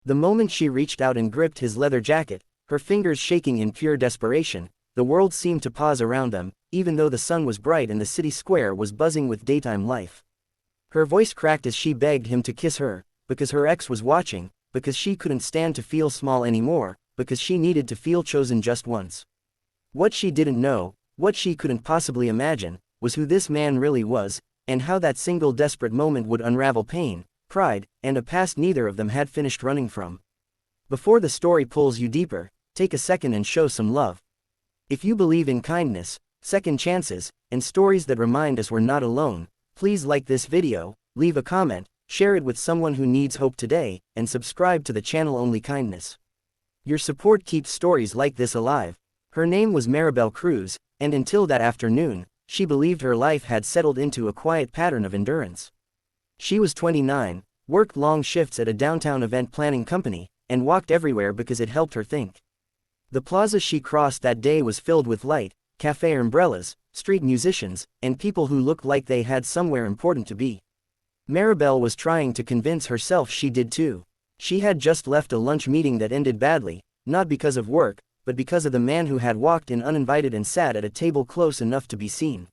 The moment she reached out and gripped his leather jacket, her fingers shaking in pure desperation, the world seemed to pause around them, even though the sun was bright and the city square was buzzing with daytime life. Her voice cracked as she begged him to kiss her, because her ex was watching, because she couldn't stand to feel small anymore, because she needed to feel chosen just once. What she didn't know, what she couldn't possibly imagine, was who this man really was, and how that single desperate moment would unravel pain, pride, and a past neither of them had finished running from. Before the story pulls you deeper, take a second and show some love. If you believe in kindness, second chances, and stories that remind us we're not alone, please like this video, leave a comment, share it with someone who needs hope today, and subscribe to the channel. Only kindness. Your support keeps stories like this alive. Her name was Maribel Cruz, and until that afternoon, she believed her life had settled into a quiet pattern of endurance. She was 29, worked long shifts at a downtown event planning company, and walked everywhere because it helped her think. The plaza she crossed that day was filled with light, cafe umbrellas, street musicians, and people who looked like they had somewhere important to be. Maribel was trying to convince herself she did too. She had just left a lunch meeting that ended badly, not because of work, but because of the man who had walked in uninvited and sat at a table close enough to be seen.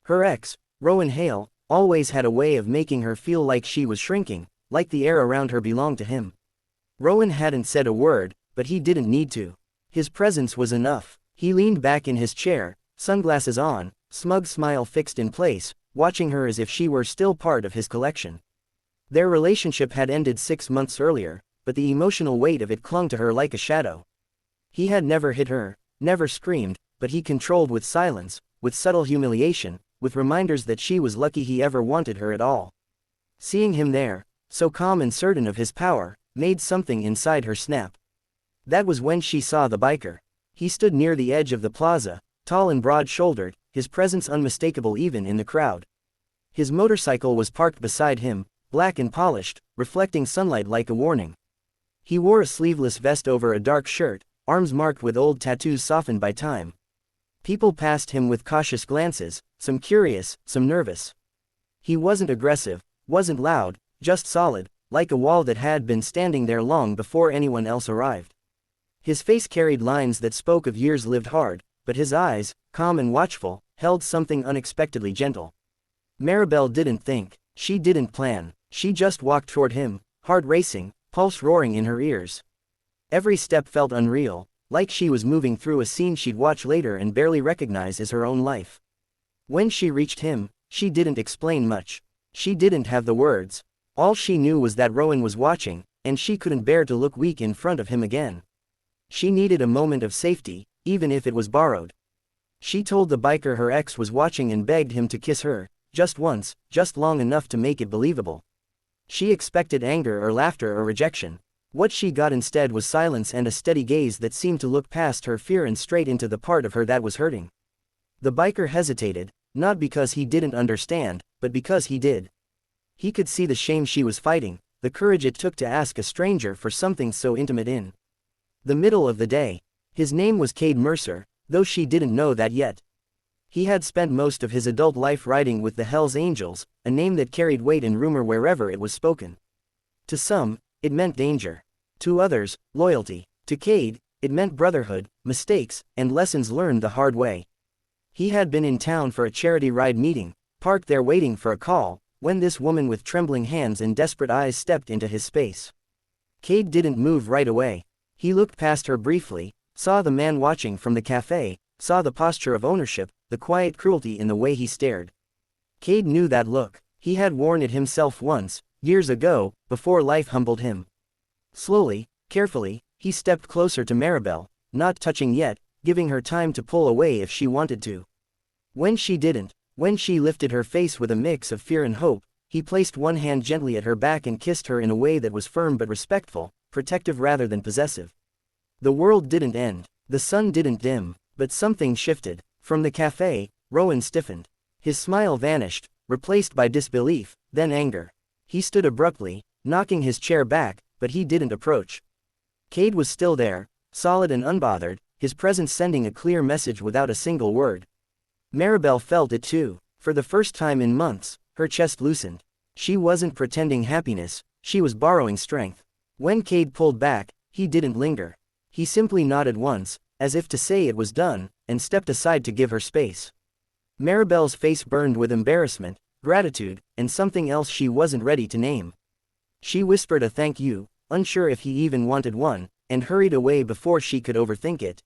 Her ex, Rowan Hale, always had a way of making her feel like she was shrinking, like the air around her belonged to him. Rowan hadn't said a word, but he didn't need to. His presence was enough. He leaned back in his chair, sunglasses on, smug smile fixed in place, watching her as if she were still part of his collection. Their relationship had ended 6 months earlier, but the emotional weight of it clung to her like a shadow. He had never hit her, never screamed, but he controlled with silence, with subtle humiliation, with reminders that she was lucky he ever wanted her at all. Seeing him there, so calm and certain of his power, made something inside her snap. That was when she saw the biker. He stood near the edge of the plaza, tall and broad-shouldered, his presence unmistakable even in the crowd. His motorcycle was parked beside him, black and polished, reflecting sunlight like a warning. He wore a sleeveless vest over a dark shirt, arms marked with old tattoos softened by time. People passed him with cautious glances, some curious, some nervous. He wasn't aggressive, wasn't loud, just solid, like a wall that had been standing there long before anyone else arrived. His face carried lines that spoke of years lived hard, but his eyes, calm and watchful, held something unexpectedly gentle. Maribel didn't think, she didn't plan, she just walked toward him, heart racing, pulse roaring in her ears. Every step felt unreal, like she was moving through a scene she'd watch later and barely recognize as her own life. When she reached him, she didn't explain much. She didn't have the words. All she knew was that Rowan was watching, and she couldn't bear to look weak in front of him again. She needed a moment of safety, even if it was borrowed. She told the biker her ex was watching and begged him to kiss her, just once, just long enough to make it believable. She expected anger or laughter or rejection. What she got instead was silence and a steady gaze that seemed to look past her fear and straight into the part of her that was hurting. The biker hesitated, not because he didn't understand, but because he did. He could see the shame she was fighting, the courage it took to ask a stranger for something so intimate in the middle of the day. His name was Cade Mercer, though she didn't know that yet. He had spent most of his adult life riding with the Hells Angels, a name that carried weight and rumor wherever it was spoken. To some, it meant danger. To others, loyalty. To Cade, it meant brotherhood, mistakes, and lessons learned the hard way. He had been in town for a charity ride meeting, parked there waiting for a call, when this woman with trembling hands and desperate eyes stepped into his space. Cade didn't move right away. He looked past her briefly, saw the man watching from the cafe, saw the posture of ownership, the quiet cruelty in the way he stared. Cade knew that look. He had worn it himself once, years ago, before life humbled him. Slowly, carefully, he stepped closer to Maribel, not touching yet, giving her time to pull away if she wanted to. When she didn't, when she lifted her face with a mix of fear and hope, he placed one hand gently at her back and kissed her in a way that was firm but respectful, protective rather than possessive. The world didn't end, the sun didn't dim, but something shifted. From the cafe, Rowan stiffened. His smile vanished, replaced by disbelief, then anger. He stood abruptly, knocking his chair back, but he didn't approach. Cade was still there, solid and unbothered, his presence sending a clear message without a single word. Maribel felt it too. For the first time in months, her chest loosened. She wasn't pretending happiness, she was borrowing strength. When Cade pulled back, he didn't linger. He simply nodded once, as if to say it was done, and stepped aside to give her space. Maribel's face burned with embarrassment, gratitude, and something else she wasn't ready to name. She whispered a thank you, unsure if he even wanted one, and hurried away before she could overthink it.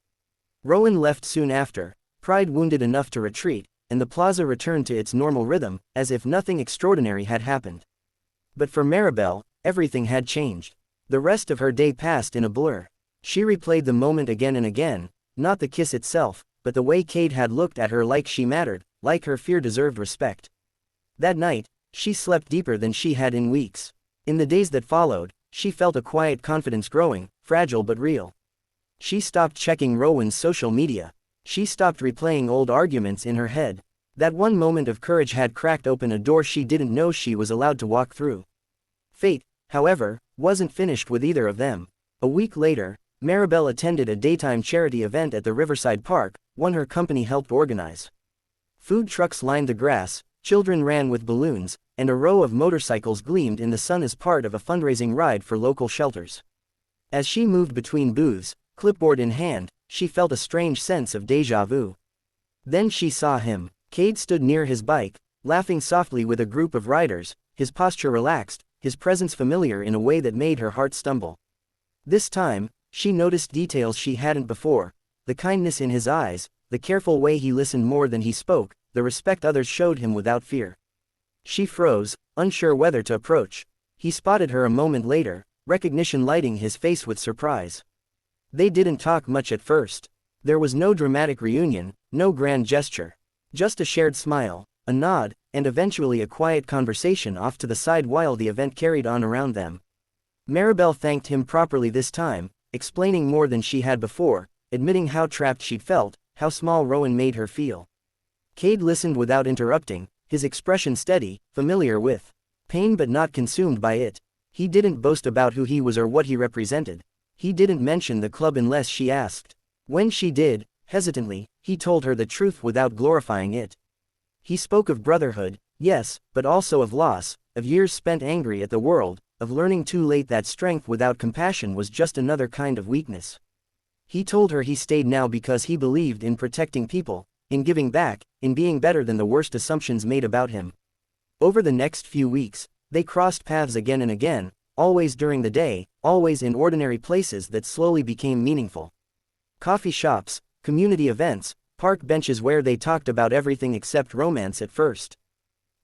Rowan left soon after, pride wounded enough to retreat, and the plaza returned to its normal rhythm, as if nothing extraordinary had happened. But for Maribel, everything had changed. The rest of her day passed in a blur. She replayed the moment again and again, not the kiss itself, but the way Cade had looked at her like she mattered, like her fear deserved respect. That night, she slept deeper than she had in weeks. In the days that followed, she felt a quiet confidence growing, fragile but real. She stopped checking Rowan's social media. She stopped replaying old arguments in her head. That one moment of courage had cracked open a door she didn't know she was allowed to walk through. Fate, however, wasn't finished with either of them. A week later, Maribel attended a daytime charity event at the Riverside Park, one her company helped organize. Food trucks lined the grass, children ran with balloons, and a row of motorcycles gleamed in the sun as part of a fundraising ride for local shelters. As she moved between booths, clipboard in hand, she felt a strange sense of déjà vu. Then she saw him. Cade stood near his bike, laughing softly with a group of riders, his posture relaxed, his presence familiar in a way that made her heart stumble. This time, she noticed details she hadn't before: the kindness in his eyes, the careful way he listened more than he spoke, the respect others showed him without fear. She froze, unsure whether to approach. He spotted her a moment later, recognition lighting his face with surprise. They didn't talk much at first. There was no dramatic reunion, no grand gesture. Just a shared smile, a nod, and eventually a quiet conversation off to the side while the event carried on around them. Maribel thanked him properly this time, explaining more than she had before, admitting how trapped she'd felt, how small Rowan made her feel. Cade listened without interrupting, his expression steady, familiar with pain but not consumed by it. He didn't boast about who he was or what he represented. He didn't mention the club unless she asked. When she did, hesitantly, he told her the truth without glorifying it. He spoke of brotherhood, yes, but also of loss, of years spent angry at the world, of learning too late that strength without compassion was just another kind of weakness. He told her he stayed now because he believed in protecting people, in giving back, in being better than the worst assumptions made about him. Over the next few weeks, they crossed paths again and again, always during the day, always in ordinary places that slowly became meaningful. Coffee shops, community events, park benches where they talked about everything except romance at first.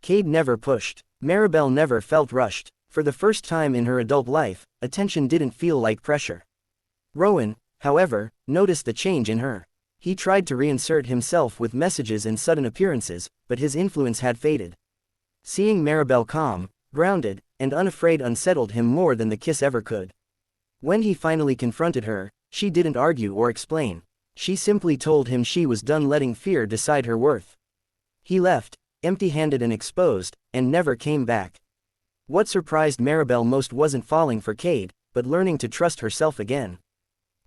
Cade never pushed. Maribel never felt rushed. For the first time in her adult life, attention didn't feel like pressure. Rowan, however, noticed the change in her. He tried to reinsert himself with messages and sudden appearances, but his influence had faded. Seeing Maribel calm, grounded, and unafraid unsettled him more than the kiss ever could. When he finally confronted her, she didn't argue or explain. She simply told him she was done letting fear decide her worth. He left, empty-handed and exposed, and never came back. What surprised Maribel most wasn't falling for Cade, but learning to trust herself again.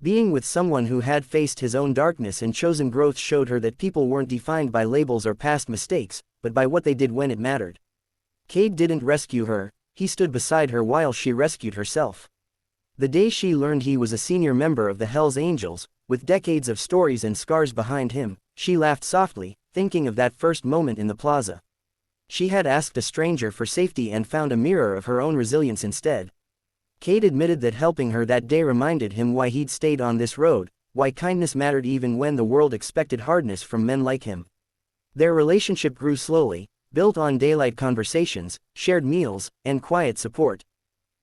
Being with someone who had faced his own darkness and chosen growth showed her that people weren't defined by labels or past mistakes, but by what they did when it mattered. Cade didn't rescue her, he stood beside her while she rescued herself. The day she learned he was a senior member of the Hells Angels, with decades of stories and scars behind him, she laughed softly, thinking of that first moment in the plaza. She had asked a stranger for safety and found a mirror of her own resilience instead. Cade admitted that helping her that day reminded him why he'd stayed on this road, why kindness mattered even when the world expected hardness from men like him. Their relationship grew slowly, built on daylight conversations, shared meals, and quiet support.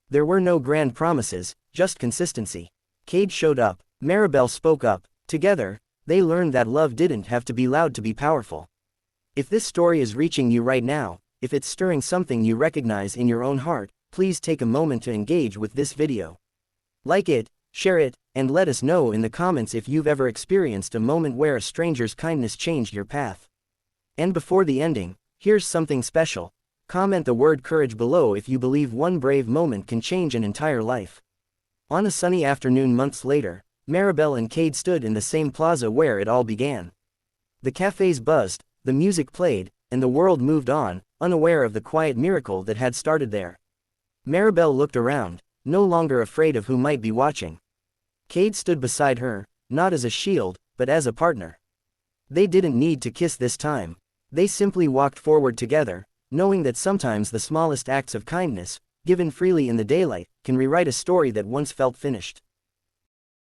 There were no grand promises, just consistency. Cade showed up, Maribel spoke up. Together, they learned that love didn't have to be loud to be powerful. If this story is reaching you right now, if it's stirring something you recognize in your own heart, please take a moment to engage with this video. Like it, share it, and let us know in the comments if you've ever experienced a moment where a stranger's kindness changed your path. And before the ending, here's something special. Comment the word courage below if you believe one brave moment can change an entire life. On a sunny afternoon months later, Maribel and Cade stood in the same plaza where it all began. The cafes buzzed, the music played, and the world moved on, unaware of the quiet miracle that had started there. Maribel looked around. no longer afraid of who might be watching. Cade stood beside her, not as a shield, but as a partner. They didn't need to kiss this time. They simply walked forward together, knowing that sometimes the smallest acts of kindness, given freely in the daylight, can rewrite a story that once felt finished.